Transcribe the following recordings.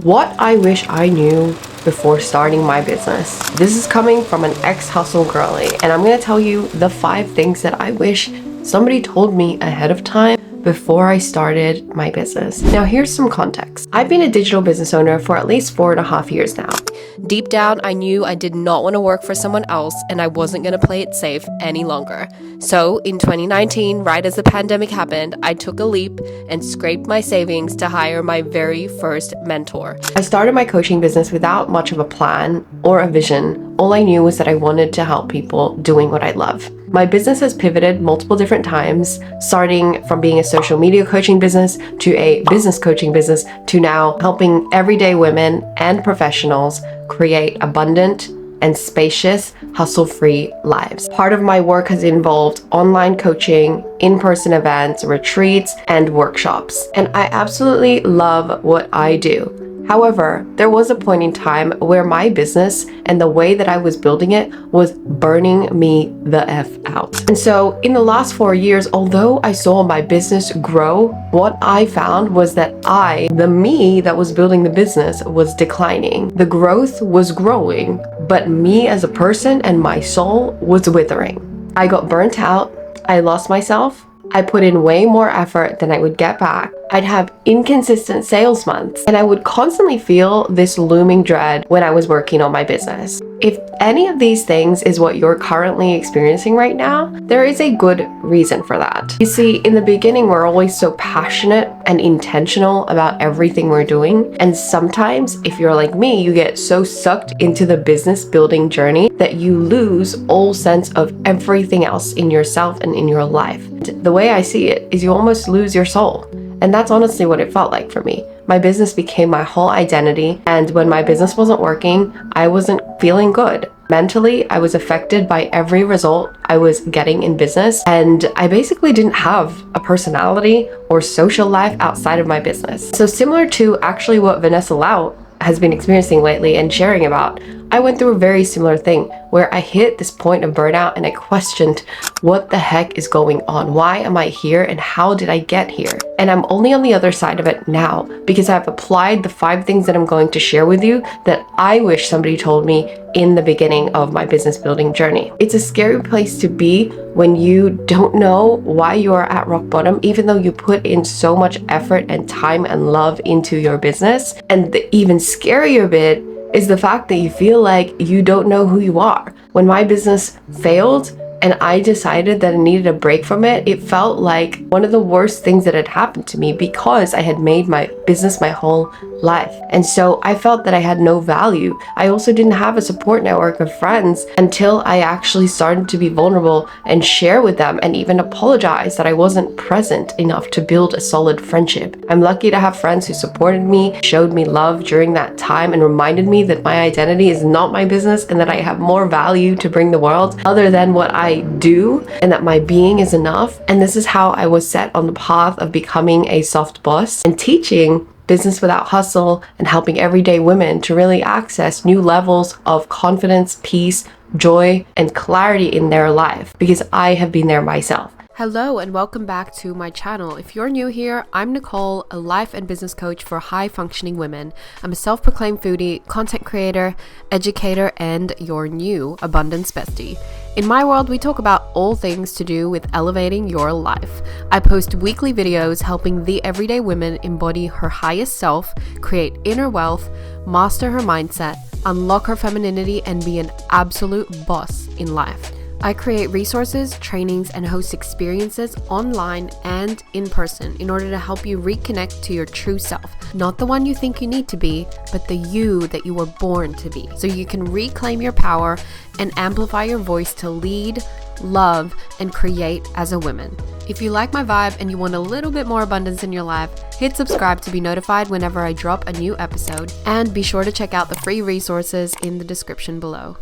What I wish I knew before starting my business. This is coming from an ex-hustle girly, and I'm gonna tell you the 5 things that I wish somebody told me ahead of time before I started my business. Now, here's some context. I've been a digital business owner for at least 4.5 years now. Deep down, I knew I did not want to work for someone else and I wasn't going to play it safe any longer. So in 2019, right as the pandemic happened, I took a leap and scraped my savings to hire my very first mentor. I started my coaching business without much of a plan or a vision. All I knew was that I wanted to help people doing what I love. My business has pivoted multiple different times, starting from being a social media coaching business to a business coaching business to now helping everyday women and professionals create abundant and spacious, hustle-free lives. Part of my work has involved online coaching, in-person events, retreats, and workshops. And I absolutely love what I do. However, there was a point in time where my business and the way that I was building it was burning me the F out. And so in the last 4 years, although I saw my business grow, what I found was that the me that was building the business, was declining. The growth was growing, but me as a person and my soul was withering. I got burnt out. I lost myself. I put in way more effort than I would get back. I'd have inconsistent sales months, and I would constantly feel this looming dread when I was working on my business. If any of these things is what you're currently experiencing right now, there is a good reason for that. You see, in the beginning, we're always so passionate and intentional about everything we're doing. And sometimes, if you're like me, you get so sucked into the business building journey that you lose all sense of everything else in yourself and in your life. The way I see it is you almost lose your soul. And that's honestly what it felt like for me. My business became my whole identity, and when my business wasn't working, I wasn't feeling good. Mentally, I was affected by every result I was getting in business, and I basically didn't have a personality or social life outside of my business. So similar to actually what Vanessa Lau has been experiencing lately and sharing about, I went through a very similar thing where I hit this point of burnout and I questioned what the heck is going on? Why am I here and how did I get here? And I'm only on the other side of it now because I've applied the 5 things that I'm going to share with you that I wish somebody told me in the beginning of my business building journey. It's a scary place to be when you don't know why you are at rock bottom, even though you put in so much effort and time and love into your business. And the even scarier bit is the fact that you feel like you don't know who you are. When my business failed and I decided that I needed a break from it, it felt like one of the worst things that had happened to me because I had made my business my whole life. And so I felt that I had no value. I also didn't have a support network of friends until I actually started to be vulnerable and share with them and even apologize that I wasn't present enough to build a solid friendship. I'm lucky to have friends who supported me, showed me love during that time, and reminded me that my identity is not my business and that I have more value to bring the world other than what I do, and that my being is enough. And this is how I was set on the path of becoming a soft boss and teaching business without hustle and helping everyday women to really access new levels of confidence, peace, joy, and clarity in their life, because I have been there myself. Hello and welcome back to my channel. If you're new here, I'm Nicole, a life and business coach for high-functioning women. I'm a self-proclaimed foodie, content creator, educator, and your new abundance bestie. In my world, we talk about all things to do with elevating your life. I post weekly videos helping the everyday woman embody her highest self, create inner wealth, master her mindset, unlock her femininity, and be an absolute boss in life. I create resources, trainings, and host experiences online and in person in order to help you reconnect to your true self. Not the one you think you need to be, but the you that you were born to be. So you can reclaim your power and amplify your voice to lead, love, and create as a woman. If you like my vibe and you want a little bit more abundance in your life, hit subscribe to be notified whenever I drop a new episode. And be sure to check out the free resources in the description below.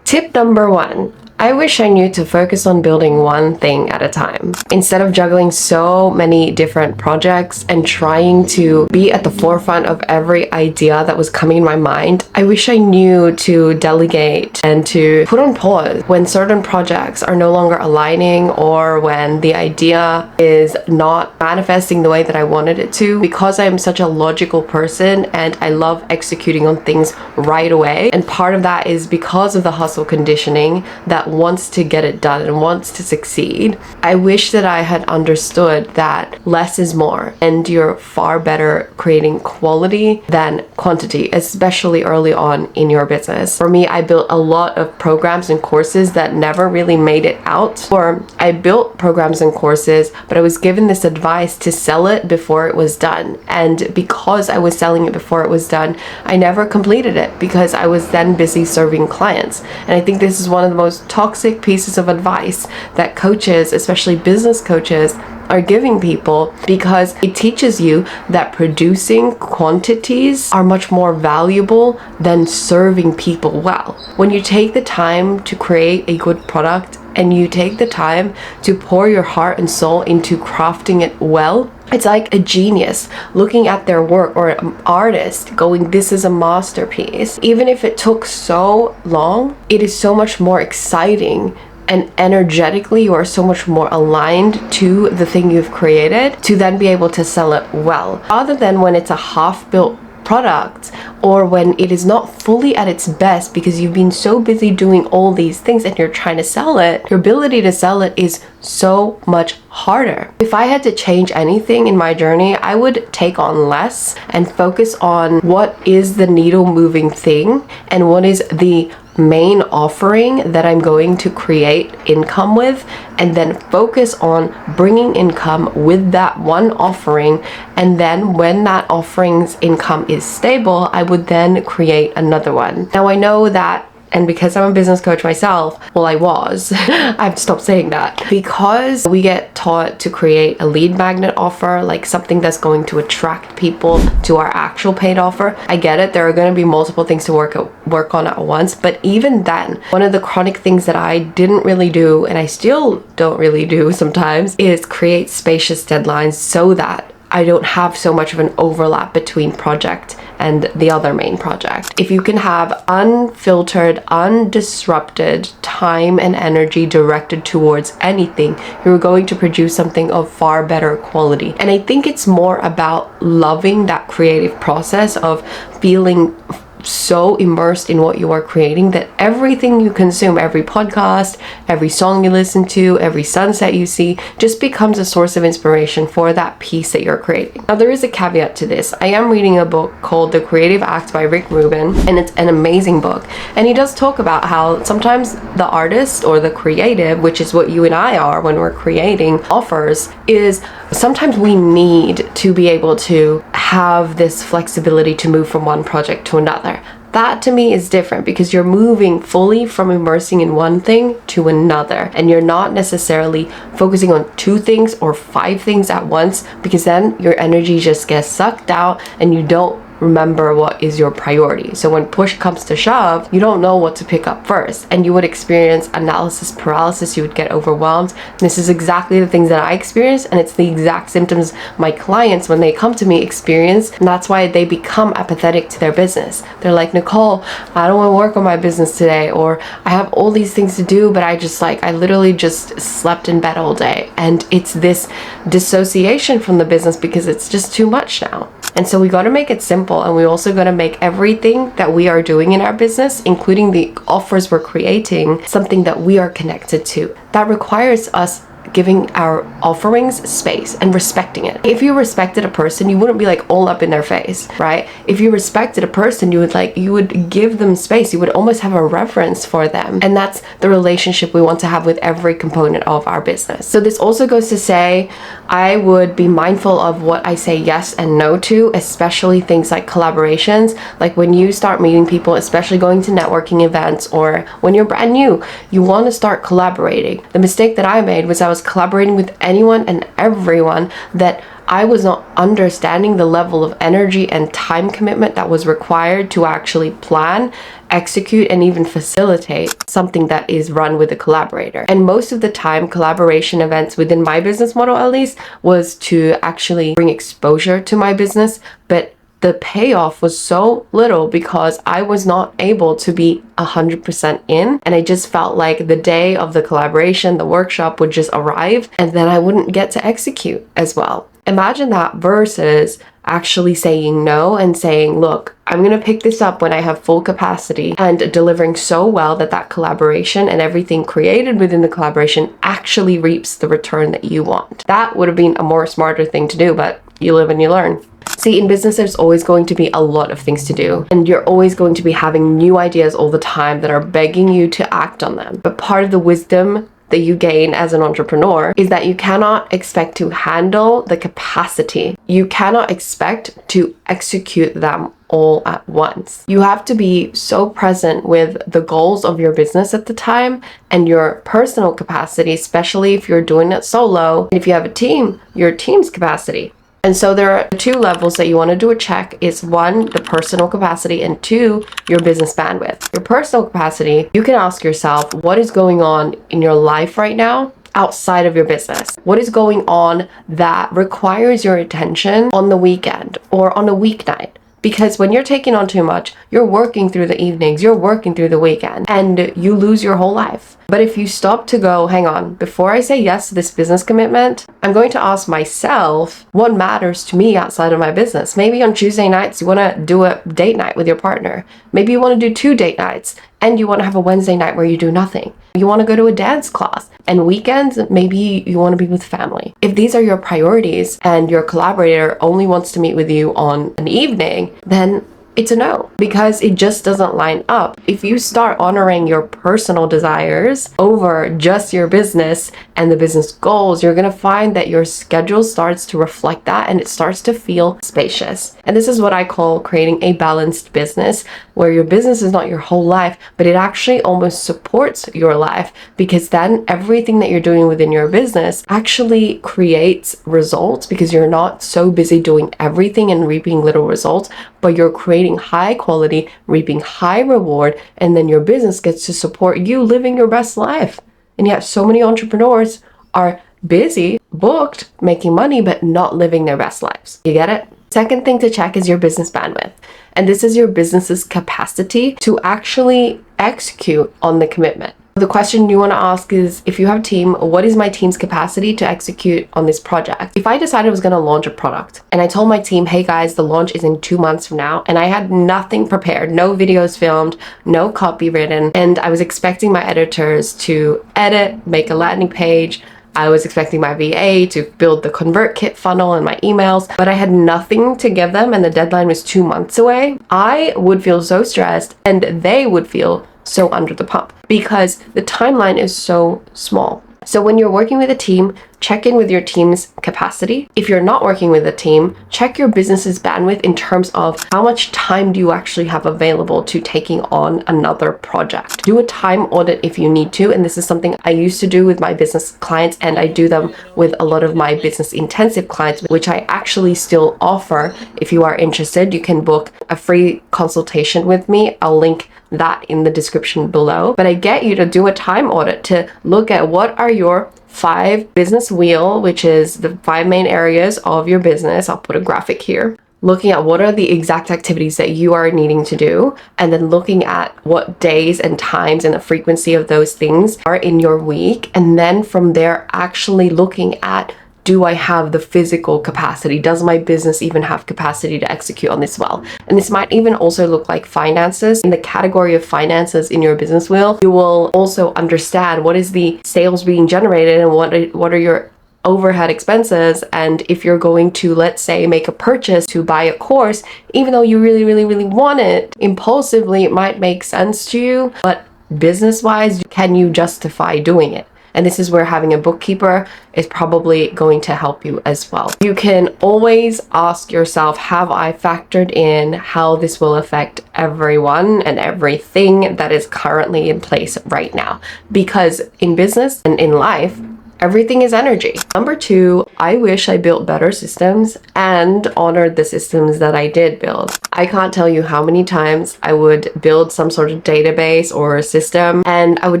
Tip number 1, I wish I knew to focus on building one thing at a time. Instead of juggling so many different projects and trying to be at the forefront of every idea that was coming in my mind, I wish I knew to delegate and to put on pause when certain projects are no longer aligning, or when the idea is not manifesting the way that I wanted it to, because I am such a logical person and I love executing on things right away. And part of that is because of the hustle conditioning that wants to get it done and wants to succeed. I wish that I had understood that less is more, and you're far better creating quality than quantity, especially early on in your business. For me, I built a lot of programs and courses that never really made it out, or I built programs and courses, but I was given this advice to sell it before it was done. And because I was selling it before it was done, I never completed it because I was then busy serving clients. And I think this is one of the most toxic pieces of advice that coaches, especially business coaches, are giving people, because it teaches you that producing quantities are much more valuable than serving people well. When you take the time to create a good product and you take the time to pour your heart and soul into crafting it well, it's like a genius looking at their work, or an artist going, this is a masterpiece. Even if it took so long, it is so much more exciting, and energetically you are so much more aligned to the thing you've created to then be able to sell it well, rather than when it's a half-built product, or when it is not fully at its best because you've been so busy doing all these things and you're trying to sell it. Your ability to sell it is so much harder. If I had to change anything in my journey, I would take on less and focus on what is the needle moving thing and what is the main offering that I'm going to create income with, and then focus on bringing income with that one offering. And then when that offering's income is stable, I would then create another one. Now I know that, and because I'm a business coach myself, well, I was, I've stopped saying that, because we get taught to create a lead magnet offer, like something that's going to attract people to our actual paid offer. I get it, there are going to be multiple things to work on at once, but even then, one of the chronic things that I didn't really do, and I still don't really do sometimes, is create spacious deadlines so that I don't have so much of an overlap between project and the other main project. If you can have unfiltered, undisrupted time and energy directed towards anything, you're going to produce something of far better quality. And I think it's more about loving that creative process of feeling so immersed in what you are creating that everything you consume, every podcast, every song you listen to, every sunset you see, just becomes a source of inspiration for that piece that you're creating. Now, there is a caveat to this. I am reading a book called The Creative Act by Rick Rubin, and it's an amazing book. And he does talk about how sometimes the artist or the creative, which is what you and I are when we're creating offers, is sometimes we need to be able to have this flexibility to move from one project to another. That to me is different, because you're moving fully from immersing in one thing to another, and you're not necessarily focusing on 2 things or 5 things at once, because then your energy just gets sucked out and you don't remember what is your priority. So when push comes to shove, you don't know what to pick up first, and you would experience analysis paralysis. You would get overwhelmed. And this is exactly the things that I experience, and it's the exact symptoms my clients, when they come to me, experience. And that's why they become apathetic to their business. They're like, Nicole, I don't want to work on my business today, or I have all these things to do, but I literally just slept in bed all day. And it's this dissociation from the business because it's just too much now. And so we got to make it simple, and we also got to make everything that we are doing in our business, including the offers we're creating, something that we are connected to. That requires us giving our offerings space and respecting it. If you respected a person, you wouldn't be like all up in their face, right? If you respected a person, you would give them space. You would almost have a reverence for them. And that's the relationship we want to have with every component of our business. So this also goes to say, I would be mindful of what I say yes and no to, especially things like collaborations. Like when you start meeting people, especially going to networking events, or when you're brand new, you want to start collaborating. The mistake that I made was I was collaborating with anyone and everyone that I was not understanding the level of energy and time commitment that was required to actually plan, execute, and even facilitate something that is run with a collaborator. And most of the time, collaboration events within my business model, at least, was to actually bring exposure to my business, but the payoff was so little because I was not able to be 100% in, and I just felt like the day of the collaboration, the workshop would just arrive, and then I wouldn't get to execute as well. Imagine that versus actually saying no and saying, look, I'm going to pick this up when I have full capacity, and delivering so well that that collaboration and everything created within the collaboration actually reaps the return that you want. That would have been a more smarter thing to do, but you live and you learn. See, in business, there's always going to be a lot of things to do, and you're always going to be having new ideas all the time that are begging you to act on them. But part of the wisdom that you gain as an entrepreneur is that you cannot expect to handle the capacity. You cannot expect to execute them all at once. You have to be so present with the goals of your business at the time and your personal capacity, especially if you're doing it solo. And if you have a team, your team's capacity. And so there are two levels that you want to do a check is one, the personal capacity, and two, your business bandwidth. Your personal capacity, you can ask yourself, what is going on in your life right now outside of your business? What is going on that requires your attention on the weekend or on a weeknight? Because when you're taking on too much, you're working through the evenings, you're working through the weekend, and you lose your whole life. But if you stop to go, hang on, before I say yes to this business commitment, I'm going to ask myself what matters to me outside of my business. Maybe on Tuesday nights, you want to do a date night with your partner. Maybe you want to do 2 date nights, and you want to have a Wednesday night where you do nothing. You want to go to a dance class, and weekends, maybe you want to be with family. If these are your priorities and your collaborator only wants to meet with you on an evening, then it's a no, because it just doesn't line up. If you start honoring your personal desires over just your business and the business goals, you're going to find that your schedule starts to reflect that, and it starts to feel spacious. And this is what I call creating a balanced business, where your business is not your whole life, but it actually almost supports your life, because then everything that you're doing within your business actually creates results, because you're not so busy doing everything and reaping little results, but you're creating high quality, reaping high reward, and then your business gets to support you living your best life. And yet so many entrepreneurs are busy, booked, making money, but not living their best lives. You get it? Second thing to check is your business bandwidth. And this is your business's capacity to actually execute on the commitment. The question you want to ask is, if you have a team, what is my team's capacity to execute on this project? If I decided I was going to launch a product and I told my team, hey guys, the launch is in 2 months from now, and I had nothing prepared, no videos filmed, no copy written, and I was expecting my editors to edit, make a landing page, I was expecting my VA to build the ConvertKit funnel and my emails, but I had nothing to give them and the deadline was 2 months away, I would feel so stressed, and they would feel so under the pump because the timeline is so small. So when you're working with a team, check in with your team's capacity. If you're not working with a team, check your business's bandwidth in terms of how much time do you actually have available to taking on another project. Do a time audit if you need to, and this is something I used to do with my business clients, and I do them with a lot of my business intensive clients, which I actually still offer. If you are interested, you can book a free consultation with me. I'll link that in the description below. But I get you to do a time audit to look at what are your 5 business wheel, which is the 5 main areas of your business. I'll put a graphic here. Looking at what are the exact activities that you are needing to do, and then looking at what days and times and the frequency of those things are in your week. And then from there, actually looking at, do I have the physical capacity? Does my business even have capacity to execute on this well? And this might even also look like finances. In the category of finances in your business wheel, you will also understand what is the sales being generated and what are your overhead expenses. And if you're going to, let's say, make a purchase to buy a course, even though you really want it, impulsively, it might make sense to you, but business-wise, can you justify doing it? And this is where having a bookkeeper is probably going to help you as well. You can always ask yourself, have I factored in how this will affect everyone and everything that is currently in place right now? Because in business and in life, Everything is energy. Number 2, I wish I built better systems and honored the systems that I did build. I can't tell you how many times I would build some sort of database or a system and I would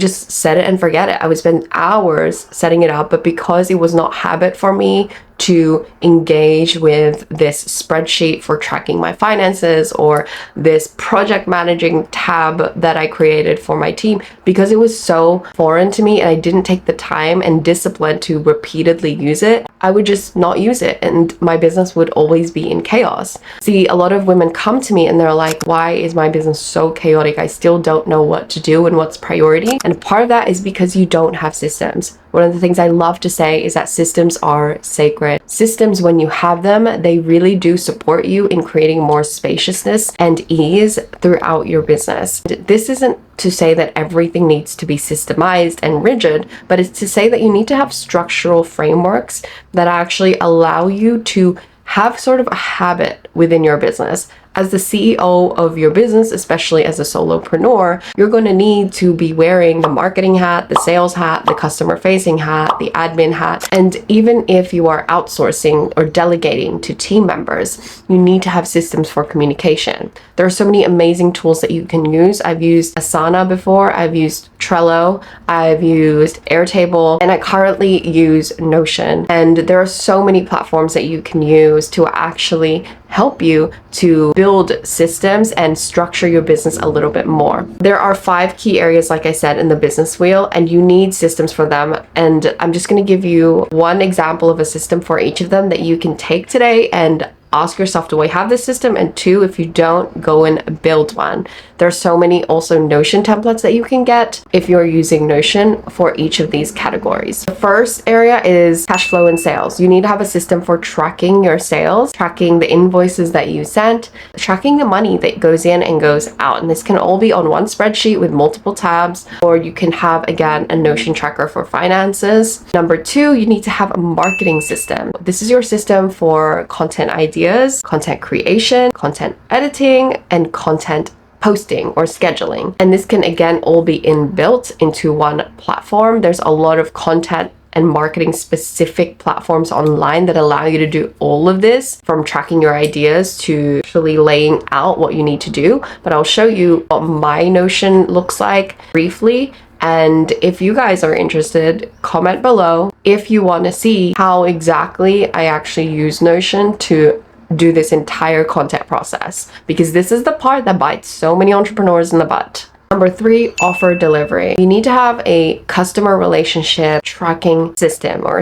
just set it and forget it. I would spend hours setting it up, but because it was not habit for me to engage with this spreadsheet for tracking my finances or this project managing tab that I created for my team, because it was so foreign to me and I didn't take the time and discipline to repeatedly use it, I would just not use it and my business would always be in chaos. See, a lot of women come to me and they're like, why is my business so chaotic? I still don't know what to do and what's priority. And part of that is because you don't have systems. One of the things I love to say is that systems are sacred. Systems, when you have them, they really do support you in creating more spaciousness and ease throughout your business. This isn't to say that everything needs to be systemized and rigid, but it's to say that you need to have structural frameworks that actually allow you to have sort of a habit within your business. As the CEO of your business, especially as a solopreneur, you're going to need to be wearing the marketing hat, the sales hat, the customer facing hat, the admin hat. And even if you are outsourcing or delegating to team members, you need to have systems for communication. There are so many amazing tools that you can use. I've used Asana before, I've used Trello, I've used Airtable, and I currently use Notion. And there are so many platforms that you can use to actually help you to build systems and structure your business a little bit more. There are 5 key areas, like I said, in the business wheel, and you need systems for them. And I'm just going to give you one example of a system for each of them that you can take today and ask yourself, do I have this system? And 2, if you don't, go and build one. There's so many also Notion templates that you can get if you're using Notion for each of these categories. The first area is cash flow and sales. You need to have a system for tracking your sales, tracking the invoices that you sent, tracking the money that goes in and goes out. And this can all be on one spreadsheet with multiple tabs, or you can have, again, a Notion tracker for finances. Number 2, you need to have a marketing system. This is your system for content ideas, content creation, content editing, and content posting or scheduling. And this can again all be inbuilt into one platform. There's a lot of content and marketing specific platforms online that allow you to do all of this, from tracking your ideas to actually laying out what you need to do. But I'll show you what my Notion looks like briefly. And if you guys are interested, comment below if you want to see how exactly I actually use Notion to do this entire content process, because this is the part that bites so many entrepreneurs in the butt. Number 3, offer delivery. You need to have a customer relationship tracking system or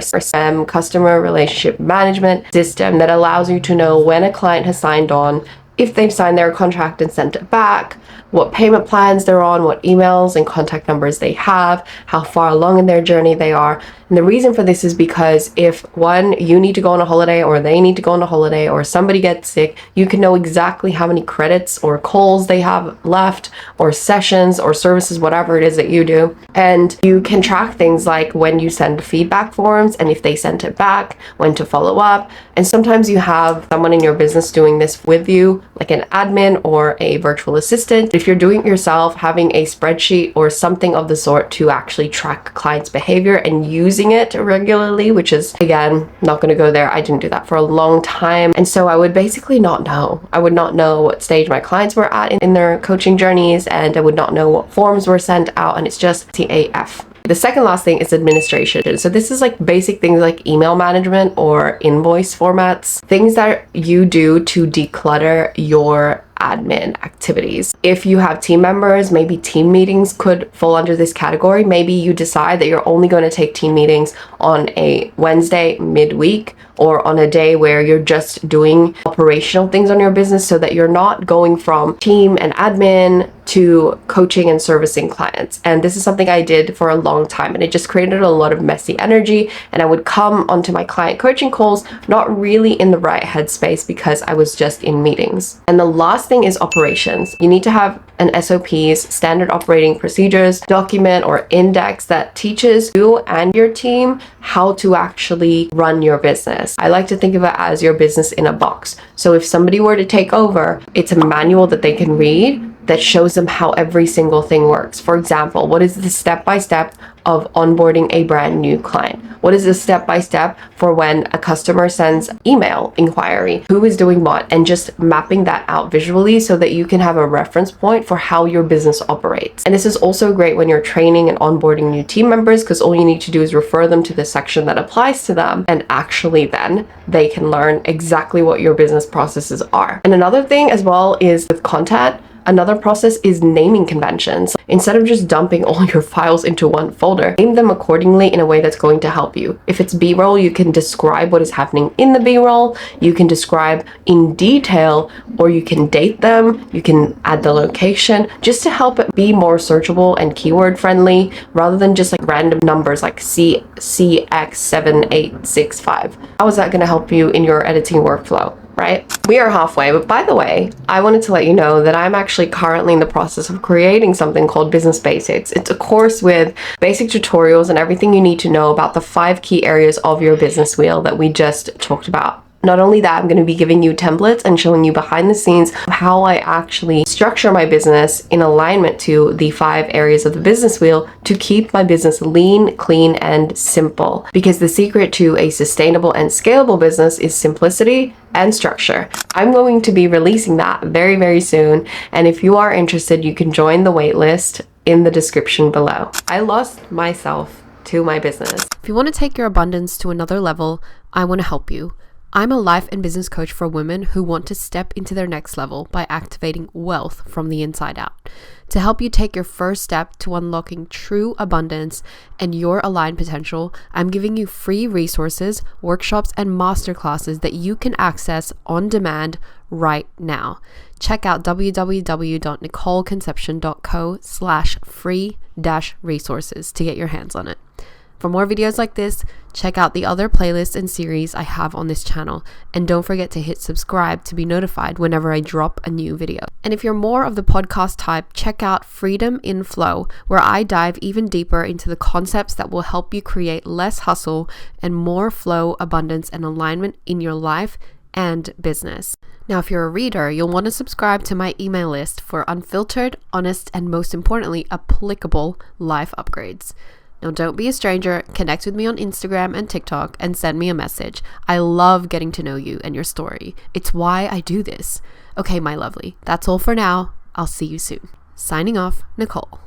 customer relationship management system that allows you to know when a client has signed on, if they've signed their contract and sent it back, what payment plans they're on, what emails and contact numbers they have, how far along in their journey they are. And the reason for this is because if you need to go on a holiday, or they need to go on a holiday, or somebody gets sick, you can know exactly how many credits or calls they have left, or sessions or services, whatever it is that you do. And you can track things like when you send feedback forms and if they sent it back, when to follow up. And sometimes you have someone in your business doing this with you, like an admin or a virtual assistant. If you're doing it yourself, having a spreadsheet or something of the sort to actually track clients' behavior and using it regularly, which is, again, not going to go there. I didn't do that for a long time. And so I would basically not know. I would not know what stage my clients were at in their coaching journeys, and I would not know what forms were sent out. And it's just TAF. The second last thing is administration. So this is like basic things like email management or invoice formats, things that you do to declutter your admin activities. If you have team members, maybe team meetings could fall under this category. Maybe you decide that you're only going to take team meetings on a Wednesday midweek, or on a day where you're just doing operational things on your business, so that you're not going from team and admin to coaching and servicing clients. And this is something I did for a long time, and it just created a lot of messy energy. And I would come onto my client coaching calls not really in the right headspace because I was just in meetings. And the last thing is operations. You need to have an SOPs, standard operating procedures, document or index that teaches you and your team how to actually run your business. I like to think of it as your business in a box. So if somebody were to take over, it's a manual that they can read, that shows them how every single thing works. For example, what is the step-by-step of onboarding a brand new client? What is the step-by-step for when a customer sends email inquiry? Who is doing what? And just mapping that out visually so that you can have a reference point for how your business operates. And this is also great when you're training and onboarding new team members, because all you need to do is refer them to the section that applies to them, and actually then they can learn exactly what your business processes are. And another thing as well is with content, another process is naming conventions. Instead of just dumping all your files into one folder, name them accordingly in a way that's going to help you. If it's B-roll, you can describe what is happening in the B-roll, you can describe in detail, or you can date them, you can add the location, just to help it be more searchable and keyword friendly, rather than just like random numbers like CX7865. How is that going to help you in your editing workflow? Right? We are halfway, but by the way, I wanted to let you know that I'm actually currently in the process of creating something called Business Basics. It's a course with basic tutorials and everything you need to know about the 5 key areas of your business wheel that we just talked about. Not only that, I'm going to be giving you templates and showing you behind the scenes how I actually structure my business in alignment to the 5 areas of the business wheel to keep my business lean, clean, and simple. Because the secret to a sustainable and scalable business is simplicity and structure. I'm going to be releasing that very, very soon. And if you are interested, you can join the waitlist in the description below. I lost myself to my business. If you want to take your abundance to another level, I want to help you. I'm a life and business coach for women who want to step into their next level by activating wealth from the inside out. To help you take your first step to unlocking true abundance and your aligned potential, I'm giving you free resources, workshops, and masterclasses that you can access on demand right now. Check out www.nicoleconception.co/free-resources to get your hands on it. For more videos like this, check out the other playlists and series I have on this channel, and don't forget to hit subscribe to be notified whenever I drop a new video. And if you're more of the podcast type, check out Freedom in Flow, where I dive even deeper into the concepts that will help you create less hustle and more flow, abundance, and alignment in your life and business. Now, if you're a reader, you'll want to subscribe to my email list for unfiltered, honest, and most importantly, applicable life upgrades. Now, don't be a stranger. Connect with me on Instagram and TikTok and send me a message. I love getting to know you and your story. It's why I do this. Okay, my lovely. That's all for now. I'll see you soon. Signing off, Nicole.